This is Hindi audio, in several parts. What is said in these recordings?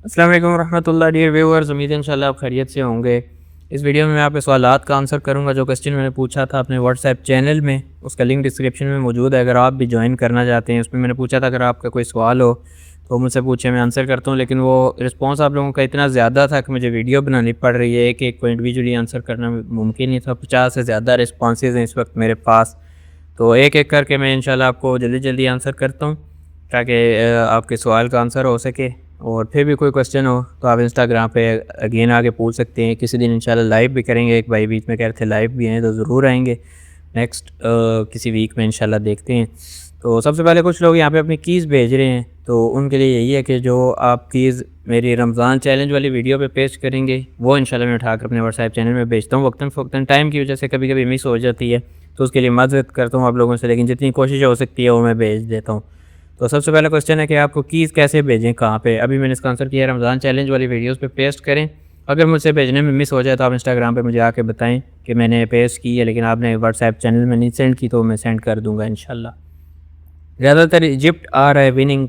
अस्सलाम वालेकुम रहमतुल्लाह डियर व्यूअर्स, उम्मीद है इंशाल्लाह आप खैरियत से होंगे। इस वीडियो में मैं आपके सवालात का आंसर करूंगा। जो क्वेश्चन मैंने पूछा था अपने व्हाट्सएप चैनल में, उसका लिंक डिस्क्रिप्शन में मौजूद है। अगर आप भी ज्वाइन करना चाहते हैं, उसमें मैंने पूछा था अगर आपका कोई सवाल हो तो मुझसे पूछे, मैं आंसर करता हूँ। लेकिन वो रिस्पॉन्स आप लोगों का इतना ज़्यादा था कि मुझे वीडियो बनानी पड़ रही है। एक एक को इंडिविजुअली आंसर करना मुमकिन नहीं था। 50 से ज़्यादा रिस्पॉन्सेज हैं इस वक्त मेरे पास, तो एक एक करके मैं इंशाल्लाह आपको जल्दी जल्दी आंसर करता हूँ ताकि आपके सवाल का आंसर हो सके। और फिर भी कोई क्वेश्चन हो तो आप इंस्टाग्राम पे अगेन आके पूछ सकते हैं। किसी दिन इंशाल्लाह लाइव भी करेंगे। एक भाई बीच में कह रहे थे लाइव भी हैं, तो ज़रूर आएंगे नेक्स्ट किसी वीक में इंशाल्लाह, देखते हैं। तो सबसे पहले कुछ लोग यहाँ पे अपनी कीज़ भेज रहे हैं, तो उनके लिए यही है कि जो आप कीज़ मेरी रमज़ान चैलेंज वाली वीडियो पे पेस्ट करेंगे वो इंशाल्लाह मैं उठाकर अपने व्हाट्सएप चैनल में भेजता हूँ। वक्तन फ़वक्तन टाइम की वजह से कभी कभी मिस हो जाती है, तो उसके लिए माज़रत करता हूँ आप लोगों से, लेकिन जितनी कोशिश हो सकती है वो मैं भेज देता हूँ। तो सबसे पहला क्वेश्चन है कि आपको कीज़ कैसे भेजें, कहाँ पे? अभी मैंने इसका आंसर किया है, रमज़ान चैलेंज वाली वीडियोस पे पेस्ट करें। अगर मुझसे भेजने में मिस हो जाए तो आप इंस्टाग्राम पे मुझे आके बताएं कि मैंने पेस्ट की है, लेकिन आपने व्हाट्सएप चैनल में नहीं सेंड की, तो मैं सेंड कर दूँगा इंशाल्लाह। ज़्यादातर इजिप्ट आ रहा है विनिंग,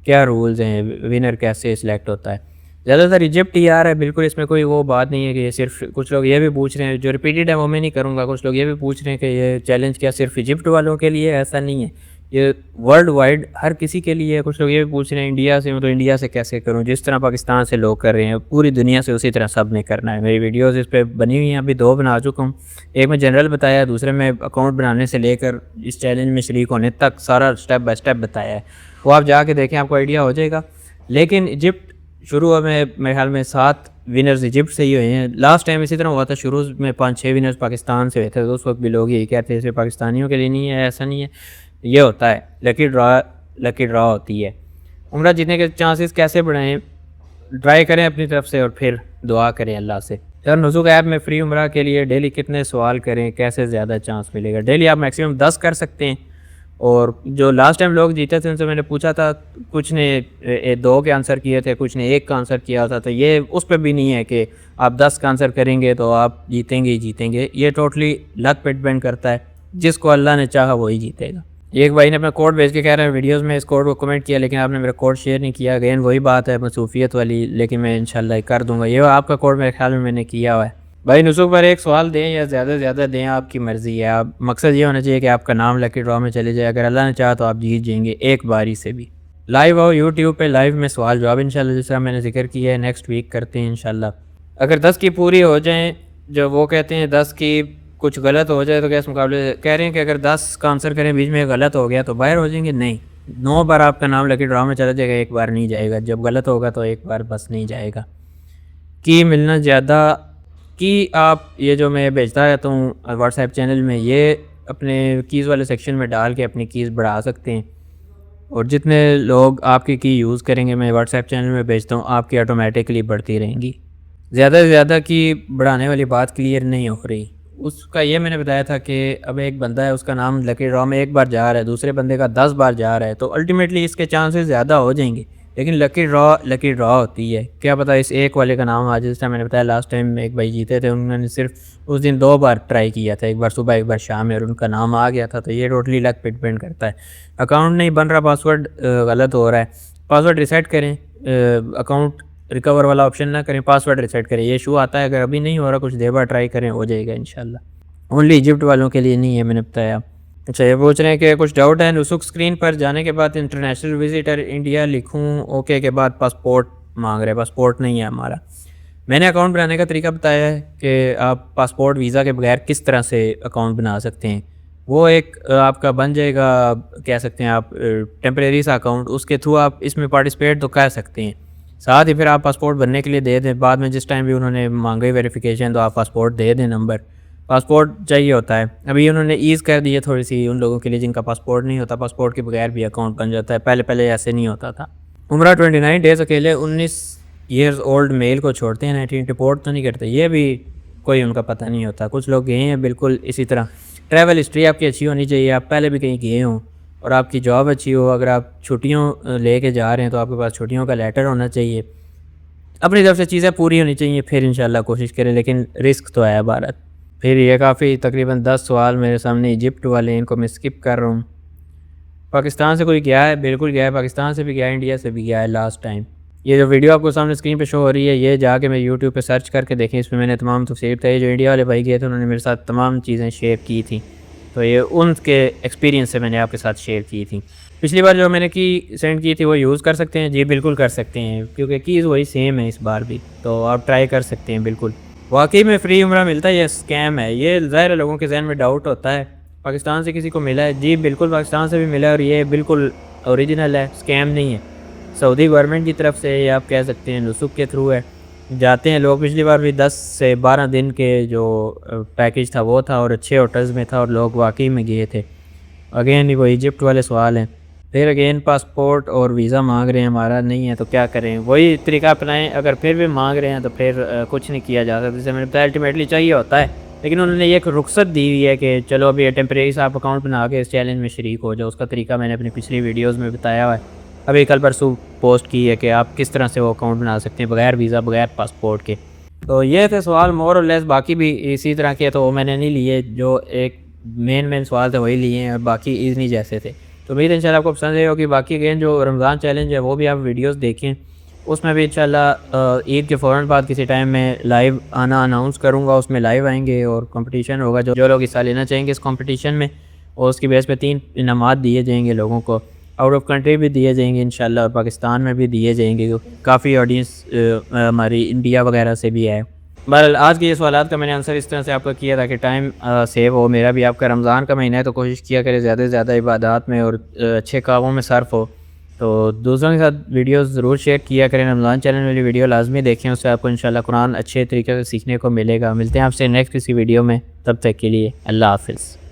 क्या रूल्स हैं, विनर कैसे सिलेक्ट होता है? ज़्यादातर इजिप्ट ही आ रहा है, बिल्कुल इसमें कोई वो बात नहीं है कि ये सिर्फ, कुछ लोग ये भी पूछ रहे हैं, जो रिपीटेड है वो मैं नहीं करूँगा। कुछ लोग ये भी पूछ रहे हैं कि ये चैलेंज क्या सिर्फ इजिप्ट वालों के लिए है? ऐसा नहीं है, ये वर्ल्ड वाइड हर किसी के लिए है। कुछ लोग ये भी पूछ रहे हैं इंडिया से, तो इंडिया से कैसे करूँ? जिस तरह पाकिस्तान से लोग कर रहे हैं पूरी दुनिया से उसी तरह सब ने करना है। मेरी वीडियोज़ इस पर बनी हुई हैं, अभी 2 बना चुका हूँ। एक में जनरल बताया, दूसरे में अकाउंट बनाने से लेकर इस चैलेंज में शरीक होने तक सारा स्टेप बाय स्टेप बताया है। वो आप जाके देखें, आपको आइडिया हो जाएगा। लेकिन इजिप्ट शुरू में मेरे ख्याल में 7 विनर्स इजिप्ट से ही हुए हैं। लास्ट टाइम इसी तरह हुआ था, शुरू में 5-6 विनर्स पाकिस्तान से हुए थे, तो उस वक्त भी लोग यही कहते हैं सिर्फ पाकिस्तानियों के लिए नहीं है। ऐसा नहीं है, ये होता है लकी ड्रा होती है। उम्रा जीतने के चांसेस कैसे बढ़ाएं? ट्राई करें अपनी तरफ से और फिर दुआ करें अल्लाह से। सर नुज़ुक ऐप में फ्री उम्रा के लिए डेली कितने सवाल करें, कैसे ज़्यादा चांस मिलेगा? डेली आप मैक्सिमम 10 कर सकते हैं। और जो लास्ट टाइम लोग जीते थे उनसे मैंने पूछा था, कुछ ने 2 के आंसर किए थे, कुछ ने 1 का आंसर किया था। तो ये उस पर भी नहीं है कि आप 10 का आंसर करेंगे तो आप जीतेंगे ही जीतेंगे। ये टोटली लक पे डिपेंड करता है, जिसको अल्लाह ने चाहा वही जीतेगा। एक भाई ने अपना कोड भेज के कह रहा है वीडियोस में इस कोड को कमेंट किया, लेकिन आपने मेरा कोड शेयर नहीं किया। अगेन वही बात है मसूफियत वाली, लेकिन मैं इंशाल्लाह कर दूंगा। ये आपका कोड मेरे ख्याल में मैंने किया हुआ है। भाई नुसूख पर एक सवाल दें या ज़्यादा से ज़्यादा दें, आपकी मर्ज़ी है। आप मकसद ये होना चाहिए कि आपका नाम लकी ड्रॉ में चले जाए। अगर अल्लाह ने चाहा तो आप जीत जाएंगे एक बारी से भी। लाइव आओ यूट्यूब पे, लाइव में सवाल जवाब इंशाल्लाह, जिस तरह मैंने जिक्र किया है, नेक्स्ट वीक करते हैं इंशाल्लाह। अगर 10 की पूरी हो जाएँ, जो वो कहते हैं 10 की कुछ गलत हो जाए तो क्या इस मुकाबले कह रहे हैं कि अगर 10 का आंसर करें बीच में गलत हो गया तो बाहर हो जाएंगे? नहीं, 9 बार आपका नाम लकी ड्रॉ में चला जाएगा, एक बार नहीं जाएगा। जब गलत होगा तो एक बार बस नहीं जाएगा। की मिलना ज़्यादा की आप ये जो मैं भेजता रहता हूँ व्हाट्सएप चैनल में, ये अपने कीज़ वाले सेक्शन में डाल के अपनी कीज़ बढ़ा सकते हैं। और जितने लोग आपकी की यूज़ करेंगे, मैं व्हाट्सएप चैनल में भेजता हूँ, आपकी ऑटोमेटिकली बढ़ती रहेंगी। ज़्यादा से ज़्यादा की बढ़ाने वाली बात क्लियर नहीं हो रही। उसका ये मैंने बताया था कि अब एक बंदा है, उसका नाम लकी ड्रॉ में 1 बार जा रहा है, दूसरे बंदे का 10 बार जा रहा है, तो अल्टीमेटली इसके चांसेस ज़्यादा हो जाएंगे। लेकिन लकी ड्रॉ होती है, क्या पता इस एक वाले का नाम आज, जिस टाइम मैंने बताया लास्ट टाइम एक भाई जीते थे, उन्होंने सिर्फ उस दिन 2 बार ट्राई किया था, एक बार सुबह एक बार शाम में, और उनका नाम आ गया था। तो ये टोटली लक पे डिपेंड करता है। अकाउंट नहीं बन रहा, पासवर्ड गलत हो रहा है, पासवर्ड रिसेट करें। अकाउंट रिकवर वाला ऑप्शन ना करें, पासवर्ड रिसेट करें। ये इशू आता है, अगर अभी नहीं हो रहा, कुछ देर बाद ट्राई करें, हो जाएगा इंशाल्लाह। ओनली इजिप्ट वालों के लिए नहीं है, मैंने बताया। अच्छा, ये पूछ रहे हैं कि कुछ डाउट है नुसुख स्क्रीन पर जाने के बाद इंटरनेशनल विजिटर इंडिया लिखूं, ओके के बाद पासपोर्ट मांग रहे हैं। पासपोर्ट नहीं है हमारा। मैंने अकाउंट बनाने का तरीका बताया है कि आप पासपोर्ट वीज़ा के बगैर किस तरह से अकाउंट बना सकते हैं। वो एक आपका बन जाएगा, कह सकते हैं आप, टेम्परेरी सा अकाउंट। उसके थ्रू आप इसमें पार्टिसिपेट तो कर सकते हैं, साथ ही फिर आप पासपोर्ट बनने के लिए दे दें। बाद में जिस टाइम भी उन्होंने मांगी वेरिफिकेशन, तो आप पासपोर्ट दे दें, नंबर पासपोर्ट चाहिए होता है। अभी उन्होंने ईज़ कर दी है थोड़ी सी उन लोगों के लिए जिनका पासपोर्ट नहीं होता, पासपोर्ट के बगैर भी अकाउंट बन जाता है। पहले पहले ऐसे नहीं होता था। उम्रा 29 डेज़ अकेले 19 ईयर्स ओल्ड मेल को छोड़ते हैं, 19 रिपोर्ट तो नहीं करते, ये भी कोई उनका पता नहीं होता। कुछ लोग गए हैं बिल्कुल इसी तरह। ट्रैवल हिस्ट्री आपकी अच्छी होनी चाहिए, आप पहले भी कहीं गए हों, और आपकी जॉब अच्छी हो। अगर आप छुट्टियों लेके जा रहे हैं तो आपके पास छुट्टियों का लेटर होना चाहिए। अपनी तरफ से चीज़ें पूरी होनी चाहिए, फिर इंशाल्लाह कोशिश करें, लेकिन रिस्क तो है भारत। फिर ये काफ़ी तकरीबन 10 सवाल मेरे सामने इजिप्ट वाले, इनको मैं स्किप कर रहा हूँ। पाकिस्तान से कोई गया है? बिल्कुल गया है, पाकिस्तान से भी गया है, इंडिया से भी गया है लास्ट टाइम। ये जो वीडियो आपको सामने स्क्रीन पे शो हो रही है, ये जाके मैं यूट्यूब पे सर्च करके देखें, इसमें मैंने तमाम तफसीर थे। जो इंडिया वाले भाई गए थे उन्होंने मेरे साथ तमाम चीज़ें शेयर की थी, तो ये उनके एक्सपीरियंस से मैंने आपके साथ शेयर की थी। पिछली बार जो मैंने की सेंड की थी वो यूज़ कर सकते हैं जी, बिल्कुल कर सकते हैं, क्योंकि कीज़ वही सेम है इस बार भी, तो आप ट्राई कर सकते हैं बिल्कुल। वाकई में फ्री उम्रा मिलता है, ये स्कैम है, ये ज़ाहिर लोगों के जहन में डाउट होता है। पाकिस्तान से किसी को मिला है? जी बिल्कुल पाकिस्तान से भी मिला है, और ये बिल्कुल ओरिजिनल है, स्कैम नहीं है। सऊदी गवर्नमेंट की तरफ से, या आप कह सकते हैं नुसुक के थ्रू है, जाते हैं लोग। पिछली बार भी 10 से 12 दिन के जो पैकेज था वो था, और अच्छे होटल्स में था, और लोग वाकई में गए थे। अगेन वो इजिप्ट वाले सवाल हैं, फिर अगेन पासपोर्ट और वीज़ा मांग रहे हैं, हमारा नहीं है तो क्या करें? वही तरीका अपनाएं। अगर फिर भी मांग रहे हैं तो फिर कुछ नहीं किया जा सकता। जैसे मैंने बताया अल्टीमेटली चाहिए होता है, लेकिन उन्होंने ये एक रुख्सत दी हुई है कि चलो अभी टेम्परेरी सा आप अकाउंट बना के इस चैलेंज में शरीक हो जाओ। उसका तरीका मैंने अपनी पिछली वीडियोज़ में बताया हुआ है, अभी कल परसों पोस्ट की है कि आप किस तरह से वो अकाउंट बना सकते हैं बगैर वीज़ा, बगैर पासपोर्ट के। तो ये थे सवाल मोर और लेस, बाकी भी इसी तरह के तो मैंने नहीं लिए, जो एक मेन सवाल थे वही लिए हैं, और बाकी इतनी जैसे थे। तो उम्मीद है इंशाल्लाह आपको पसंद आएगा। कि बाकी अगेन जो रमज़ान चैलेंज है वो भी आप वीडियोस देखें, उसमें भी इंशाल्लाह ईद के फ़ौरन बाद किसी टाइम में लाइव आना अनाउंस करूँगा, उसमें लाइव आएंगे और कंपटीशन होगा। जो लोग हिस्सा लेना चाहेंगे इस कंपटीशन में, और उसकी बेस पे 3 इनामात दिए जाएंगे लोगों को। आउट ऑफ कंट्री भी दिए जाएंगे इंशाल्लाह, और पाकिस्तान में भी दिए जाएंगे, काफ़ी ऑडियंस हमारी इंडिया वगैरह से भी है। बहरहाल आज के ये सवालात का मैंने आंसर इस तरह से आपका किया था कि टाइम सेव हो मेरा भी, आपका रमज़ान का महीना है तो कोशिश किया करें ज़्यादा से ज़्यादा इबादत में और अच्छे कामों में सर्फ हो। तो दूसरों के साथ वीडियोस ज़रूर शेयर किया करें। रमज़ान चैनल वाली वीडियो लाजमी देखें, उससे आपको इंशाल्लाह कुरान अच्छे तरीके से सीखने को मिलेगा। मिलते हैं आपसे नेक्स्ट किसी वीडियो में, तब तक के लिए अल्लाह हाफ़िज़।